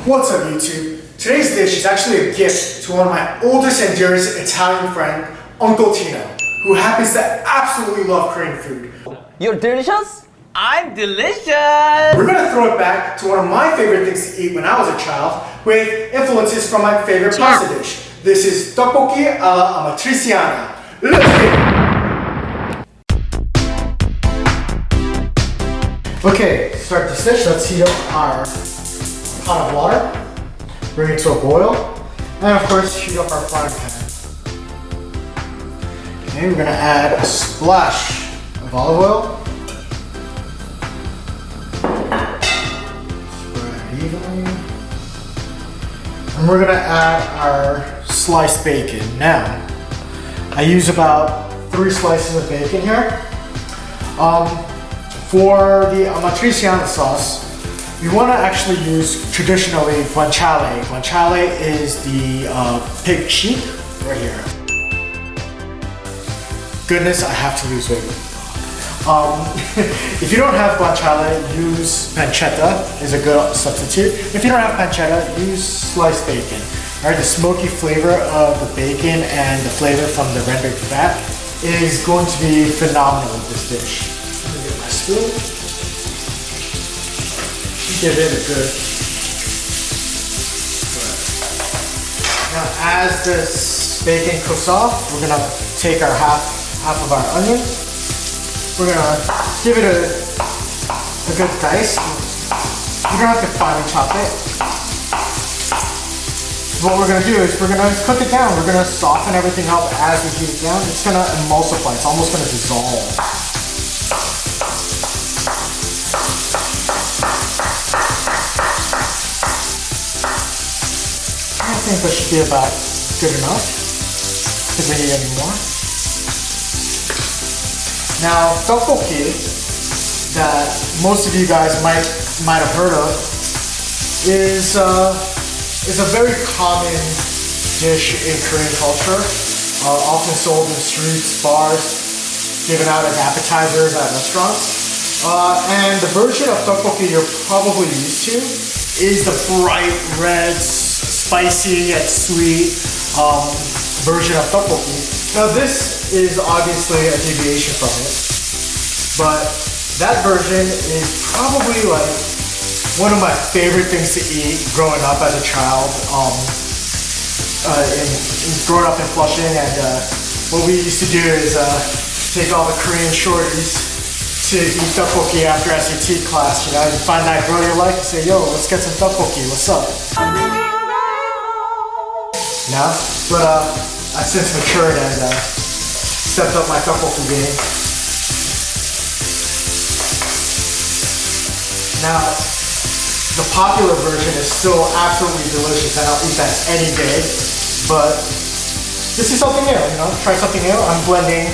What's up YouTube? Today's dish is actually a gift to one of my oldest and dearest Italian friend, Uncle Tino, who happens to absolutely love Korean food. You're delicious? I'm delicious! We're gonna throw it back to one of my favorite things to eat when I was a child with influences from my favorite pasta dish. This is Tteokbokki All'Amatriciana. Let's get it! Okay, to start this dish, let's heat up our pot of water, bring it to a boil, and of course heat up our frying pan. Okay, we're gonna add a splash of olive oil. Spread it evenly. And we're gonna add our sliced bacon. Now, I use about 3 slices of bacon here. For the Amatriciana sauce, we want to actually use traditionally Guanciale. Guanciale is the pig cheek right here. Goodness, I have to lose weight. If you don't have Guanciale, use Pancetta is a good substitute. If you don't have Pancetta, use sliced bacon. All right, the smoky flavor of the bacon and the flavor from the rendered fat is going to be phenomenal with this dish. Let me get my spoon. Give it a good. Now, as this bacon cooks off, we're gonna take our half of our onion. We're gonna give it a good dice. You don't have to finely chop it. What we're gonna do is we're gonna cook it down. We're gonna soften everything up as we heat it down. It's gonna emulsify. It's almost gonna dissolve. I think that should be about good enough. If we need any more. Now, tteokbokki that most of you guys might have heard of is a very common dish in Korean culture. Often sold in streets, bars, given out as appetizers at restaurants. And the version of tteokbokki you're probably used to is the bright red, spicy and sweet version of tteokbokki. Now this is obviously a deviation from it, but that version is probably like one of my favorite things to eat growing up as a child. Growing up in Flushing, and what we used to do is take all the Korean shorties to eat tteokbokki after SAT class. You know, you find that girl you like and say, "Yo, let's get some tteokbokki. What's up?" Now, but I've since matured and stepped up my tteokbokki game. Now, the popular version is still absolutely delicious and I'll eat that any day, but this is something new, you know, try something new. I'm blending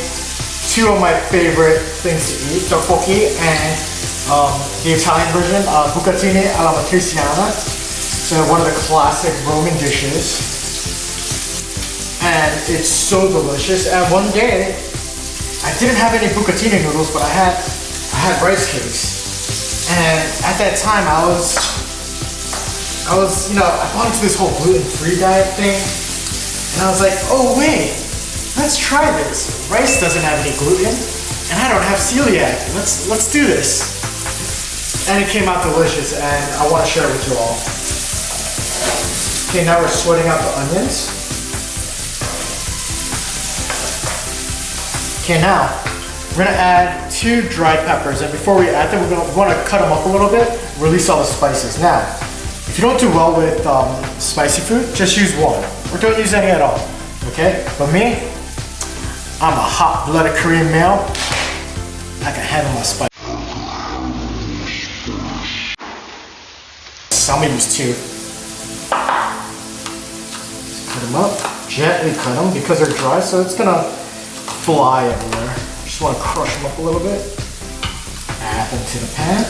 2 of my favorite things to eat, tteokbokki and the Italian version, Bucatini All'Amatriciana. So one of the classic Roman dishes. And it's so delicious. And one day, I didn't have any bucatini noodles, but I had rice cakes. And at that time, I was, you know, I bought into this whole gluten-free diet thing, and I was like, oh wait, let's try this. Rice doesn't have any gluten, and I don't have celiac. Let's do this. And it came out delicious, and I want to share it with you all. Okay, now we're sweating out the onions. Okay, now we're gonna add 2 dried peppers, and before we add them, we want to cut them up a little bit, release all the spices. Now, if you don't do well with spicy food, just use 1, or don't use any at all. Okay, but me, I'm a hot-blooded Korean male. I can handle my spice. So I'm gonna use 2. Cut them up, gently cut them because they're dry, so it's gonna fly everywhere. Just want to crush them up a little bit. Add them to the pan.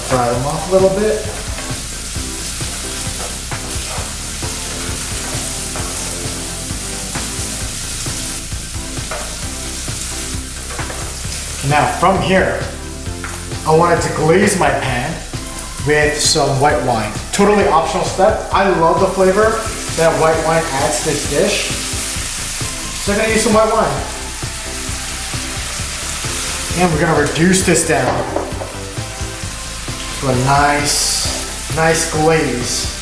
Fry them off a little bit. Now from here, I wanted to glaze my pan with some white wine. Totally optional step. I love the flavor that white wine adds to this dish. So I'm gonna use some white wine. And we're gonna reduce this down to a nice glaze.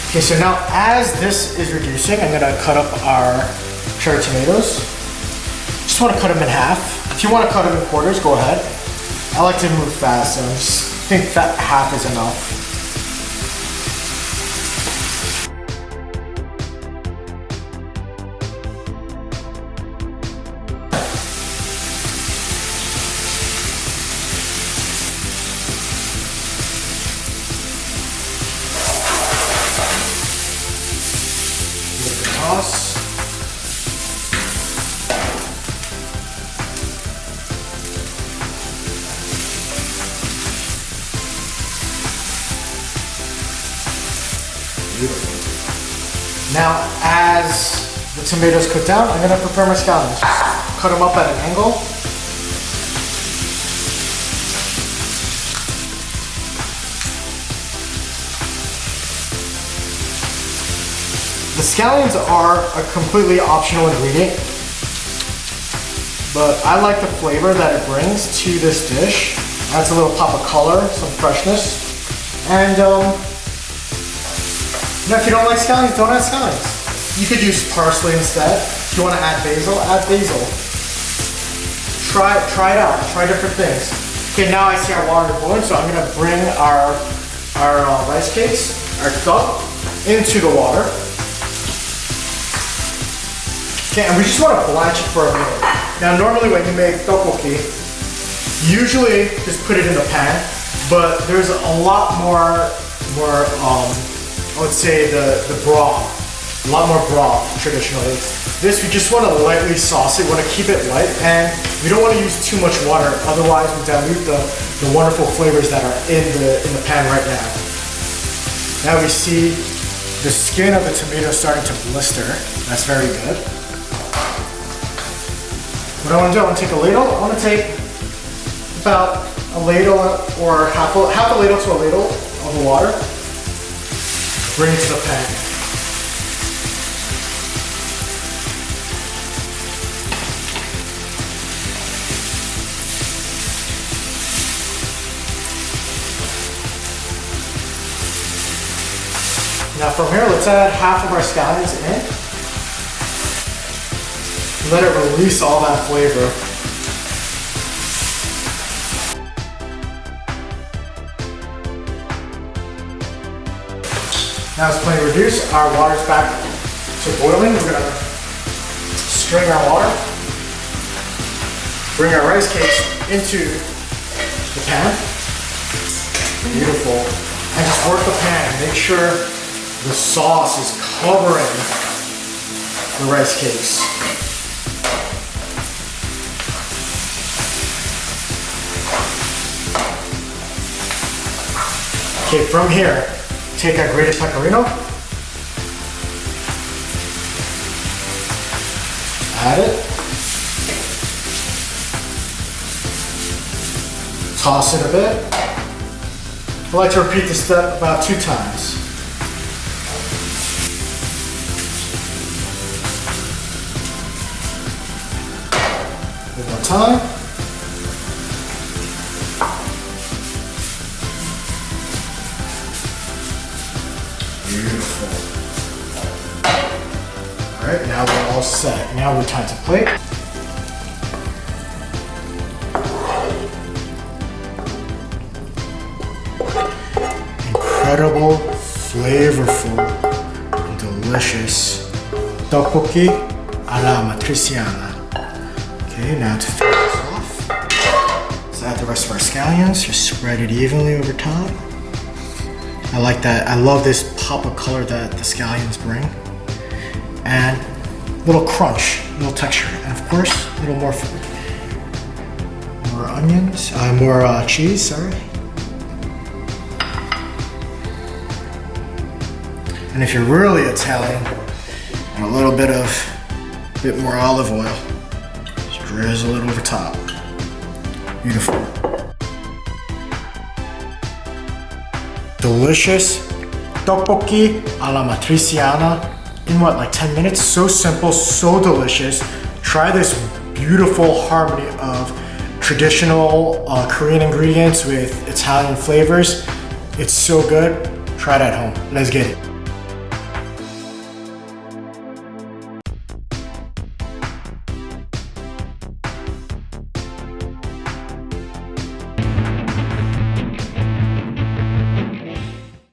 Okay, so now as this is reducing, I'm gonna cut up our cherry tomatoes. Just wanna cut them in half. If you wanna cut them in quarters, go ahead. I like to move fast, so I just think that half is enough. Toss. Now, as the tomatoes cook down, I'm gonna prepare my scallions. Cut them up at an angle. The scallions are a completely optional ingredient, but I like the flavor that it brings to this dish. Adds a little pop of color, some freshness, and now if you don't like scallions, don't add scallions. You could use parsley instead. If you want to add basil. Try it out. Try different things. Okay, now I see our water boiling, so I'm gonna bring our rice cakes, our duck, into the water. Okay, and we just want to blanch it for a minute. Now, normally when you make tteokbokki, usually just put it in the pan, but there's a lot more I would say the broth, a lot more broth traditionally. This, we just want to lightly sauce it, want to keep it light, and we don't want to use too much water, otherwise we dilute the wonderful flavors that are in the pan right now. Now we see the skin of the tomato starting to blister. That's very good. What I want to do, I want to take a ladle. I want to take about a ladle or half a ladle to a ladle of the water. Bring it to the pan. Now from here, let's add half of our scallions in. Let it release all that flavor. Now it's plenty reduced. Our water's back to boiling. We're gonna strain our water. Bring our rice cakes into the pan. Beautiful. And just work the pan. Make sure the sauce is covering the rice cakes. Okay, from here, take our grated pecorino, add it, toss it a bit. I like to repeat this step about 2 times. One more time. Beautiful. All right, now we're all set. Now we're time to plate. Incredible, flavorful, and delicious Tteokbokki All'Amatriciana. Okay, now to finish this off, let's add the rest of our scallions. Just spread it evenly over top. I like that. I love this pop of color that the scallions bring. And a little crunch, a little texture. And of course, a little more food. More onions, more cheese, sorry. And if you're really Italian, And a little bit more olive oil. Just drizzle it over top. Beautiful. Delicious Tteokbokki All'Amatriciana in what, like 10 minutes? So simple, so delicious. Try this beautiful harmony of traditional Korean ingredients with Italian flavors. It's so good. Try it at home. Let's get it.